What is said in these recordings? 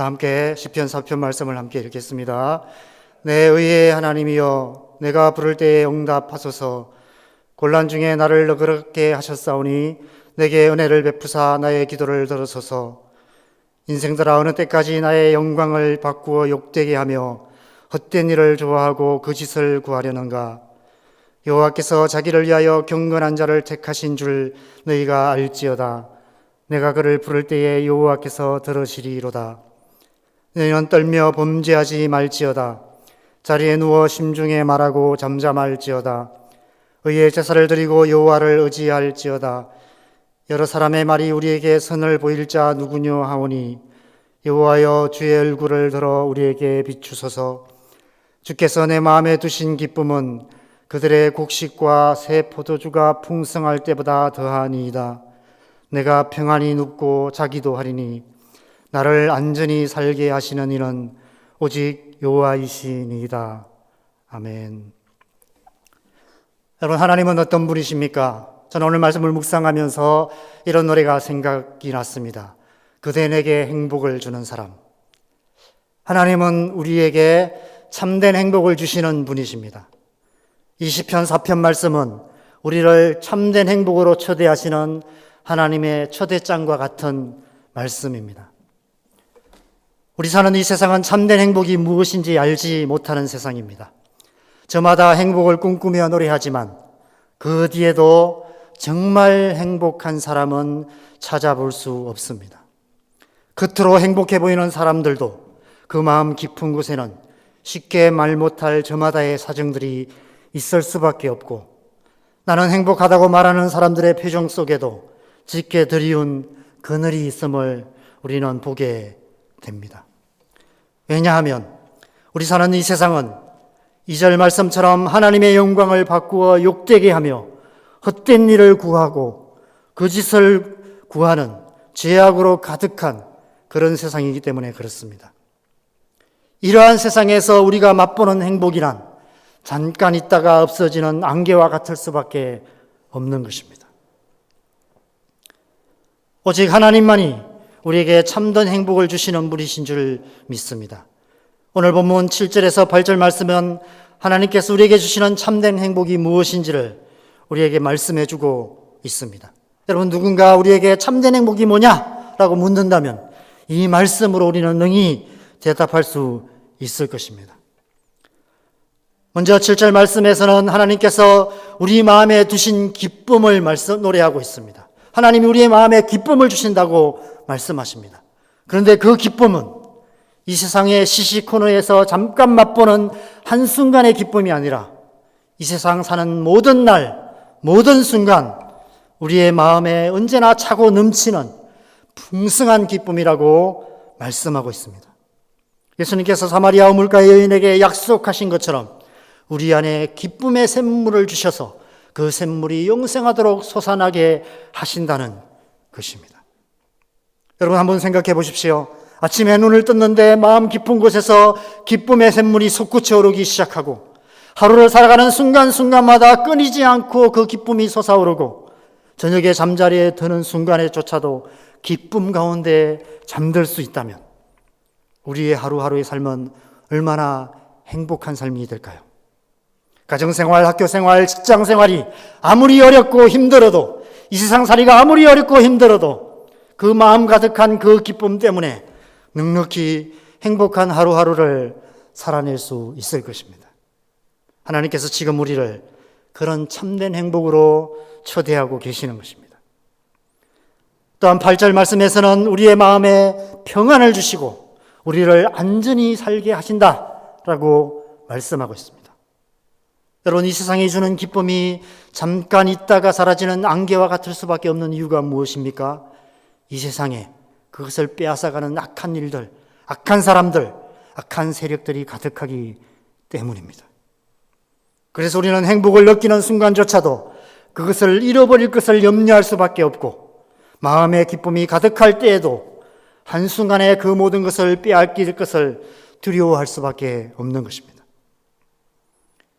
다 함께 시편 4편 말씀을 함께 읽겠습니다. 내 의의 하나님이여, 내가 부를 때에 응답하소서. 곤란 중에 나를 너그럽게 하셨사오니 내게 은혜를 베푸사 나의 기도를 들으소서. 인생들아, 어느 때까지 나의 영광을 바꾸어 욕되게 하며 헛된 일을 좋아하고 거짓을 구하려는가? 여호와께서 자기를 위하여 경건한 자를 택하신 줄 너희가 알지어다. 내가 그를 부를 때에 여호와께서 들으시리로다. 너희는 떨며 범죄하지 말지어다. 자리에 누워 심중에 말하고 잠잠할지어다. 의의 제사를 드리고 여호와를 의지할지어다. 여러 사람의 말이 우리에게 선을 보일 자 누구뇨 하오니 여호와여, 주의 얼굴을 들어 우리에게 비추소서. 주께서 내 마음에 두신 기쁨은 그들의 곡식과 새 포도주가 풍성할 때보다 더하니이다. 내가 평안히 눕고 자기도 하리니 나를 안전히 살게 하시는 이는 오직 여호와이시니이다. 아멘. 여러분, 하나님은 어떤 분이십니까? 저는 오늘 말씀을 묵상하면서 이런 노래가 생각이 났습니다. 그대 내게 행복을 주는 사람. 하나님은 우리에게 참된 행복을 주시는 분이십니다. 이 시편 4편 말씀은 우리를 참된 행복으로 초대하시는 하나님의 초대장과 같은 말씀입니다. 우리 사는 이 세상은 참된 행복이 무엇인지 알지 못하는 세상입니다. 저마다 행복을 꿈꾸며 노래하지만 그 뒤에도 정말 행복한 사람은 찾아볼 수 없습니다. 겉으로 행복해 보이는 사람들도 그 마음 깊은 곳에는 쉽게 말 못할 저마다의 사정들이 있을 수밖에 없고, 나는 행복하다고 말하는 사람들의 표정 속에도 짙게 드리운 그늘이 있음을 우리는 보게 됩니다. 왜냐하면 우리 사는 이 세상은 2절 말씀처럼 하나님의 영광을 바꾸어 욕되게 하며 헛된 일을 구하고 거짓을 구하는 죄악으로 가득한 그런 세상이기 때문에 그렇습니다. 이러한 세상에서 우리가 맛보는 행복이란 잠깐 있다가 없어지는 안개와 같을 수밖에 없는 것입니다. 오직 하나님만이 우리에게 참된 행복을 주시는 분이신 줄 믿습니다. 오늘 본문 7절에서 8절 말씀은 하나님께서 우리에게 주시는 참된 행복이 무엇인지를 우리에게 말씀해 주고 있습니다. 여러분, 누군가 우리에게 참된 행복이 뭐냐라고 묻는다면 이 말씀으로 우리는 능히 대답할 수 있을 것입니다. 먼저 7절 말씀에서는 하나님께서 우리 마음에 두신 기쁨을 노래하고 있습니다. 하나님이 우리의 마음에 기쁨을 주신다고 말씀하십니다. 그런데 그 기쁨은 이 세상의 시시코너에서 잠깐 맛보는 한순간의 기쁨이 아니라 이 세상 사는 모든 날, 모든 순간 우리의 마음에 언제나 차고 넘치는 풍성한 기쁨이라고 말씀하고 있습니다. 예수님께서 사마리아 우물가의 여인에게 약속하신 것처럼 우리 안에 기쁨의 샘물을 주셔서 그 샘물이 영생하도록 솟아나게 하신다는 것입니다. 여러분, 한번 생각해 보십시오. 아침에 눈을 떴는데 마음 깊은 곳에서 기쁨의 샘물이 솟구쳐 오르기 시작하고 하루를 살아가는 순간순간마다 끊이지 않고 그 기쁨이 솟아오르고 저녁에 잠자리에 드는 순간에조차도 기쁨 가운데 잠들 수 있다면 우리의 하루하루의 삶은 얼마나 행복한 삶이 될까요? 가정생활, 학교생활, 직장생활이 아무리 어렵고 힘들어도, 이 세상살이가 아무리 어렵고 힘들어도 그 마음 가득한 그 기쁨 때문에 넉넉히 행복한 하루하루를 살아낼 수 있을 것입니다. 하나님께서 지금 우리를 그런 참된 행복으로 초대하고 계시는 것입니다. 또한 8절 말씀에서는 우리의 마음에 평안을 주시고 우리를 안전히 살게 하신다라고 말씀하고 있습니다. 여러분, 이 세상이 주는 기쁨이 잠깐 있다가 사라지는 안개와 같을 수밖에 없는 이유가 무엇입니까? 이 세상에 그것을 빼앗아가는 악한 일들, 악한 사람들, 악한 세력들이 가득하기 때문입니다. 그래서 우리는 행복을 느끼는 순간조차도 그것을 잃어버릴 것을 염려할 수밖에 없고, 마음의 기쁨이 가득할 때에도 한순간에 그 모든 것을 빼앗길 것을 두려워할 수밖에 없는 것입니다.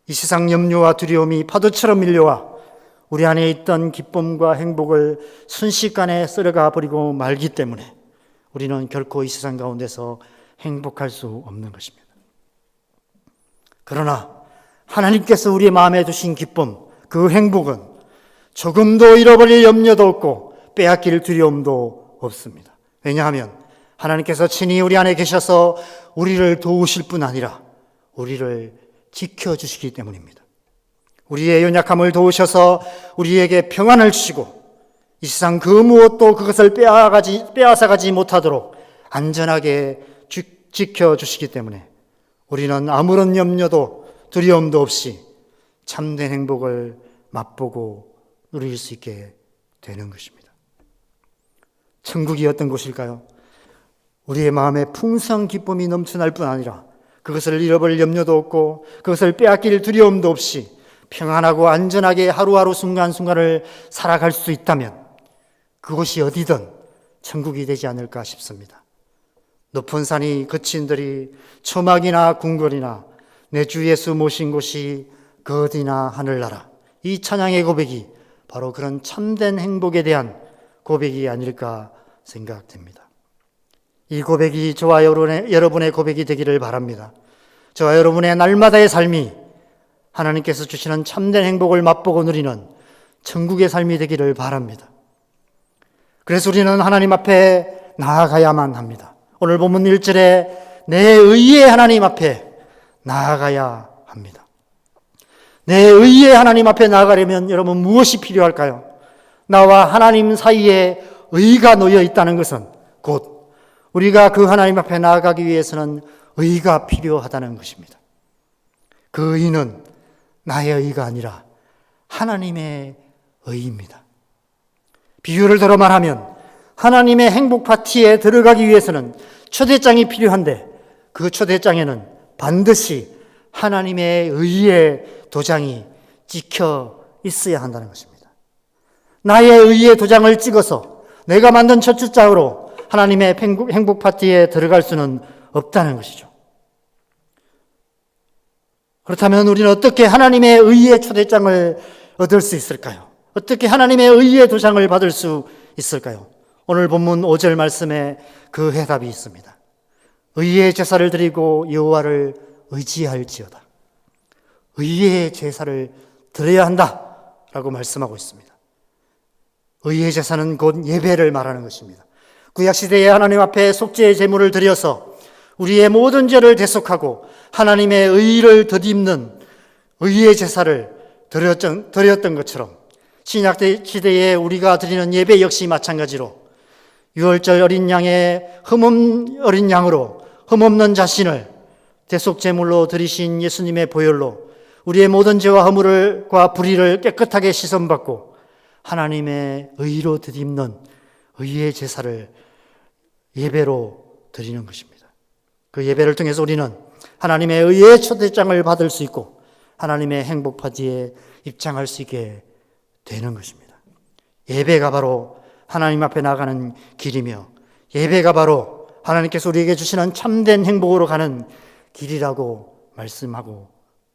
이 세상 염려와 두려움이 파도처럼 밀려와 우리 안에 있던 기쁨과 행복을 순식간에 쓸어가 버리고 말기 때문에 우리는 결코 이 세상 가운데서 행복할 수 없는 것입니다. 그러나 하나님께서 우리의 마음에 두신 기쁨, 그 행복은 조금도 잃어버릴 염려도 없고 빼앗길 두려움도 없습니다. 왜냐하면 하나님께서 친히 우리 안에 계셔서 우리를 도우실 뿐 아니라 우리를 지켜주시기 때문입니다. 우리의 연약함을 도우셔서 우리에게 평안을 주시고 이 세상 그 무엇도 그것을 빼앗아가지 못하도록 안전하게 지켜주시기 때문에 우리는 아무런 염려도 두려움도 없이 참된 행복을 맛보고 누릴 수 있게 되는 것입니다. 천국이 어떤 곳일까요? 우리의 마음에 풍성한 기쁨이 넘쳐날 뿐 아니라 그것을 잃어버릴 염려도 없고 그것을 빼앗길 두려움도 없이 평안하고 안전하게 하루하루 순간순간을 살아갈 수 있다면 그곳이 어디든 천국이 되지 않을까 싶습니다. 높은 산이 거친 들이 초막이나 궁궐이나 내 주 예수 모신 곳이 그 어디나 하늘나라. 이 찬양의 고백이 바로 그런 참된 행복에 대한 고백이 아닐까 생각됩니다. 이 고백이 저와 여러분의 고백이 되기를 바랍니다. 저와 여러분의 날마다의 삶이 하나님께서 주시는 참된 행복을 맛보고 누리는 천국의 삶이 되기를 바랍니다. 그래서 우리는 하나님 앞에 나아가야만 합니다. 오늘 본문 1절에 내 의의 하나님 앞에 나아가야 합니다. 내 의의 하나님 앞에 나아가려면 여러분 무엇이 필요할까요? 나와 하나님 사이에 의가 놓여 있다는 것은 곧 우리가 그 하나님 앞에 나아가기 위해서는 의가 필요하다는 것입니다. 그 의는 나의 의가 아니라 하나님의 의입니다. 비유를 들어 말하면 하나님의 행복 파티에 들어가기 위해서는 초대장이 필요한데 그 초대장에는 반드시 하나님의 의의 도장이 찍혀 있어야 한다는 것입니다. 나의 의의 도장을 찍어서 내가 만든 첫 주장으로 하나님의 행복 파티에 들어갈 수는 없다는 것이죠. 그렇다면 우리는 어떻게 하나님의 의의 초대장을 얻을 수 있을까요? 어떻게 하나님의 의의 도장을 받을 수 있을까요? 오늘 본문 5절 말씀에 그 해답이 있습니다. 의의 제사를 드리고 여호와를 의지할지어다. 의의 제사를 드려야 한다라고 말씀하고 있습니다. 의의 제사는 곧 예배를 말하는 것입니다. 구약시대에 하나님 앞에 속죄의 제물을 드려서 우리의 모든 죄를 대속하고 하나님의 의를 덧입는 의의 제사를 드렸던 것처럼 신약시대에 우리가 드리는 예배 역시 마찬가지로 유월절 어린 양의 어린 양으로 흠없는 자신을 대속제물로 드리신 예수님의 보혈로 우리의 모든 죄와 허물과 불의를 깨끗하게 씻음받고 하나님의 의로 덧입는 의의 제사를 예배로 드리는 것입니다. 그 예배를 통해서 우리는 하나님의 의의 초대장을 받을 수 있고 하나님의 행복 파티에 입장할 수 있게 되는 것입니다. 예배가 바로 하나님 앞에 나가는 길이며 예배가 바로 하나님께서 우리에게 주시는 참된 행복으로 가는 길이라고 말씀하고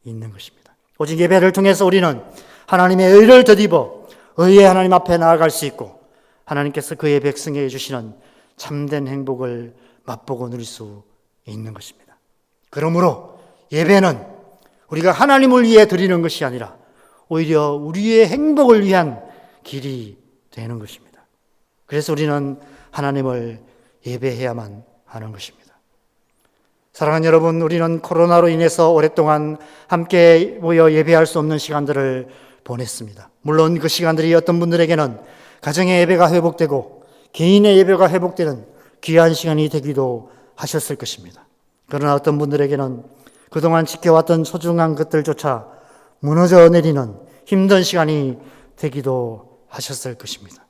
있는 것입니다. 오직 예배를 통해서 우리는 하나님의 의를 덧입어 의의 하나님 앞에 나아갈 수 있고 하나님께서 그의 백성에게 주시는 참된 행복을 맛보고 누릴 수 있는 것입니다. 그러므로 예배는 우리가 하나님을 위해 드리는 것이 아니라 오히려 우리의 행복을 위한 길이 되는 것입니다. 그래서 우리는 하나님을 예배해야만 하는 것입니다. 사랑하는 여러분, 우리는 코로나로 인해서 오랫동안 함께 모여 예배할 수 없는 시간들을 보냈습니다. 물론 그 시간들이 어떤 분들에게는 가정의 예배가 회복되고 개인의 예배가 회복되는 귀한 시간이 되기도 하셨을 것입니다. 그러나 어떤 분들에게는 그동안 지켜왔던 소중한 것들조차 무너져 내리는 힘든 시간이 되기도 하셨을 것입니다.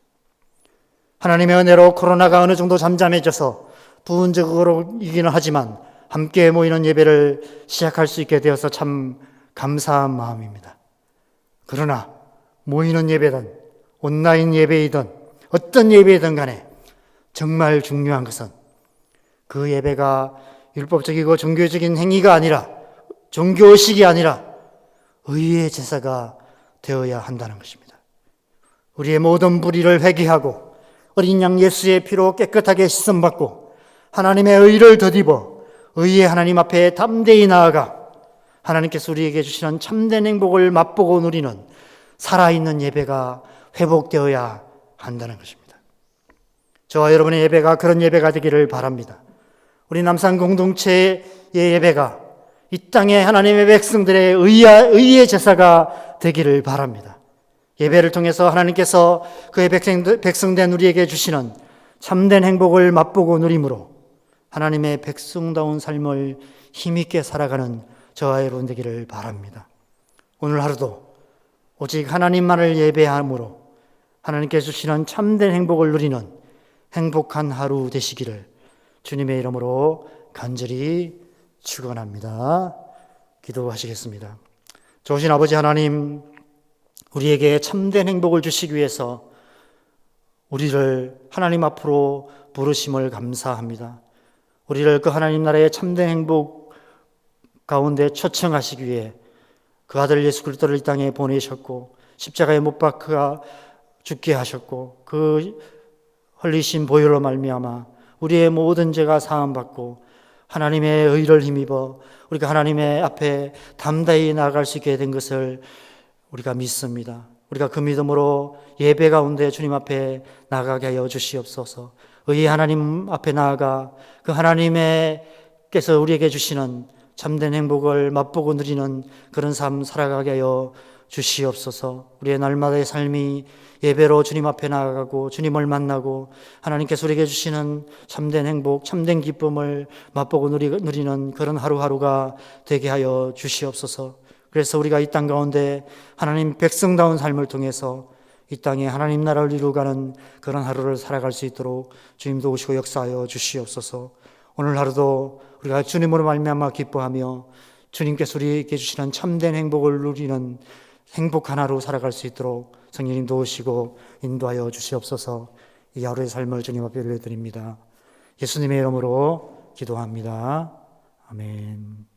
하나님의 은혜로 코로나가 어느 정도 잠잠해져서 부분적으로이기는 하지만 함께 모이는 예배를 시작할 수 있게 되어서 참 감사한 마음입니다. 그러나 모이는 예배든 온라인 예배이든 어떤 예배이든 간에 정말 중요한 것은 그 예배가 율법적이고 종교적인 행위가 아니라 종교의식이 아니라 의의 제사가 되어야 한다는 것입니다. 우리의 모든 불의를 회개하고 어린 양 예수의 피로 깨끗하게 씻음받고 하나님의 의를 덧입어 의의 하나님 앞에 담대히 나아가 하나님께서 우리에게 주시는 참된 행복을 맛보고 누리는 살아있는 예배가 회복되어야 한다는 것입니다. 저와 여러분의 예배가 그런 예배가 되기를 바랍니다. 우리 남산 공동체의 예배가 이 땅의 하나님의 백성들의 의의 제사가 되기를 바랍니다. 예배를 통해서 하나님께서 그의 백성된 우리에게 주시는 참된 행복을 맛보고 누림으로 하나님의 백성다운 삶을 힘있게 살아가는 저와 여러분 되기를 바랍니다. 오늘 하루도 오직 하나님만을 예배함으로 하나님께 주시는 참된 행복을 누리는 행복한 하루 되시기를 주님의 이름으로 간절히 축원합니다. 기도하시겠습니다. 좋으신 아버지 하나님, 우리에게 참된 행복을 주시기 위해서 우리를 하나님 앞으로 부르심을 감사합니다. 우리를 그 하나님 나라의 참된 행복 가운데 초청하시기 위해 그 아들 예수 그리스도를 이 땅에 보내셨고 십자가에 못 박혀 죽게 하셨고 그 흘리신 보혈로 말미암아 우리의 모든 죄가 사함받고 하나님의 의를 힘입어 우리가 하나님의 앞에 담대히 나아갈 수 있게 된 것을 우리가 믿습니다. 우리가 그 믿음으로 예배 가운데 주님 앞에 나가게 하여 주시옵소서. 의의 하나님 앞에 나아가 그 하나님께서 우리에게 주시는 참된 행복을 맛보고 누리는 그런 삶 살아가게 하여 주시옵소서. 우리의 날마다의 삶이 예배로 주님 앞에 나아가고 주님을 만나고 하나님께서 우리에게 주시는 참된 행복, 참된 기쁨을 맛보고 누리는 그런 하루하루가 되게 하여 주시옵소서. 그래서 우리가 이 땅 가운데 하나님 백성다운 삶을 통해서 이 땅에 하나님 나라를 이루어가는 그런 하루를 살아갈 수 있도록 주님도 오시고 역사하여 주시옵소서. 오늘 하루도 우리가 주님으로 말미암아 기뻐하며 주님께서 우리에게 주시는 참된 행복을 누리는 행복한 하루 살아갈 수 있도록 성령님 도우시고 인도하여 주시옵소서. 이 하루의 삶을 주님 앞에 올려드립니다. 예수님의 이름으로 기도합니다. 아멘.